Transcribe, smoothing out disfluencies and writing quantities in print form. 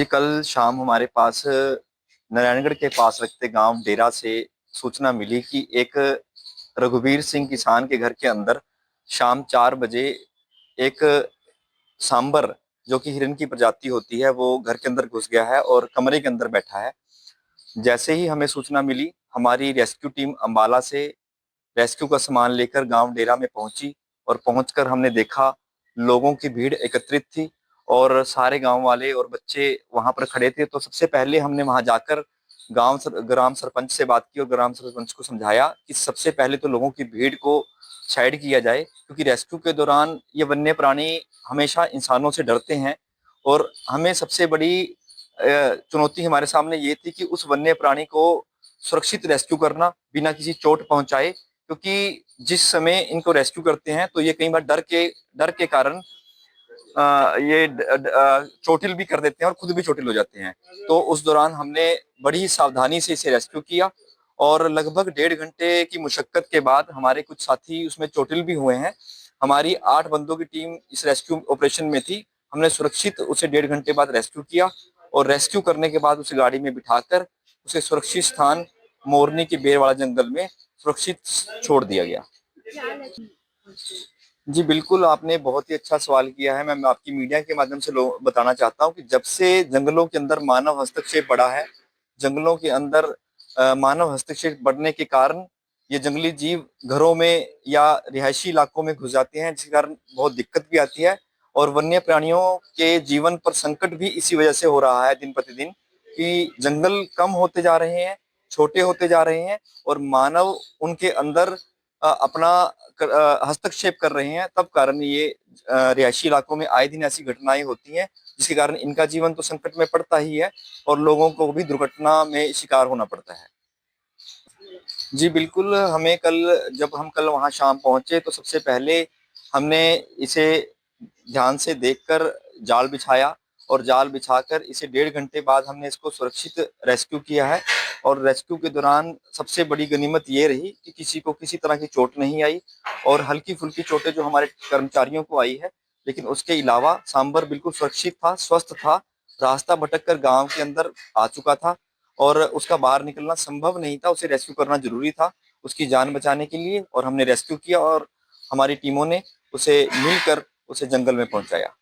जी, कल शाम हमारे पास नारायणगढ़ के पास लगते गांव डेरा से सूचना मिली कि एक रघुवीर सिंह किसान के घर के अंदर शाम 4 बजे एक सांबर, जो कि हिरन की प्रजाति होती है, वो घर के अंदर घुस गया है और कमरे के अंदर बैठा है। जैसे ही हमें सूचना मिली, हमारी रेस्क्यू टीम अंबाला से रेस्क्यू का सामान लेकर गांव डेरा में पहुंची और पहुंचकर हमने देखा लोगों की भीड़ एकत्रित थी और सारे गांव वाले और बच्चे वहां पर खड़े थे। तो सबसे पहले हमने वहां जाकर ग्राम सरपंच से बात की और ग्राम सरपंच को समझाया कि सबसे पहले तो लोगों की भीड़ को साइड किया जाए, क्योंकि रेस्क्यू के दौरान ये वन्य प्राणी हमेशा इंसानों से डरते हैं। और हमें सबसे बड़ी चुनौती हमारे सामने ये थी कि उस वन्य प्राणी को सुरक्षित रेस्क्यू करना बिना किसी चोट पहुंचाए, क्योंकि जिस समय इनको रेस्क्यू करते हैं तो ये कई बार डर के कारण ये चोटिल भी कर देते हैं और खुद भी चोटिल हो जाते हैं। तो उस दौरान हमने बड़ी सावधानी से इसे रेस्क्यू किया और लगभग 1.5 घंटे की मुशक्कत के बाद हमारे कुछ साथी उसमें चोटिल भी हुए हैं। हमारी 8 बंदों की टीम इस रेस्क्यू ऑपरेशन में थी। हमने सुरक्षित उसे 1.5 घंटे बाद रेस्क्यू किया और रेस्क्यू करने के बाद उसे गाड़ी में बिठाकर उसे सुरक्षित स्थान मोरनी के बेर वाला जंगल में सुरक्षित छोड़ दिया गया। जी बिल्कुल, आपने बहुत ही अच्छा सवाल किया है। मैं आपकी मीडिया के माध्यम से बताना चाहता हूँ कि जब से जंगलों के अंदर मानव हस्तक्षेप बढ़ा है, जंगलों के अंदर मानव हस्तक्षेप बढ़ने के कारण ये जंगली जीव घरों में या रिहायशी इलाकों में घुस जाते हैं, जिसके कारण बहुत दिक्कत भी आती है। और वन्य प्राणियों के जीवन पर संकट भी इसी वजह से हो रहा है दिन प्रतिदिन, कि जंगल कम होते जा रहे हैं, छोटे होते जा रहे हैं और मानव उनके अंदर अपना हस्तक्षेप कर रहे हैं। तब कारण ये रिहायशी इलाकों में आए दिन ऐसी घटनाएं होती हैं, जिसके कारण इनका जीवन तो संकट में पड़ता ही है और लोगों को भी दुर्घटना में शिकार होना पड़ता है। जी बिल्कुल, हमें जब हम कल वहां शाम पहुंचे तो सबसे पहले हमने इसे ध्यान से देखकर जाल बिछाया और जाल बिछाकर इसे 1.5 घंटे बाद हमने इसको सुरक्षित रेस्क्यू किया है। और रेस्क्यू के दौरान सबसे बड़ी गनीमत ये रही कि किसी को किसी तरह की चोट नहीं आई और हल्की फुल्की चोटें जो हमारे कर्मचारियों को आई है, लेकिन उसके अलावा सांबर बिल्कुल सुरक्षित था, स्वस्थ था, रास्ता भटक कर गाँव के अंदर आ चुका था और उसका बाहर निकलना संभव नहीं था। उसे रेस्क्यू करना जरूरी था उसकी जान बचाने के लिए, और हमने रेस्क्यू किया और हमारी टीमों ने उसे मिलकर उसे जंगल में पहुंचाया।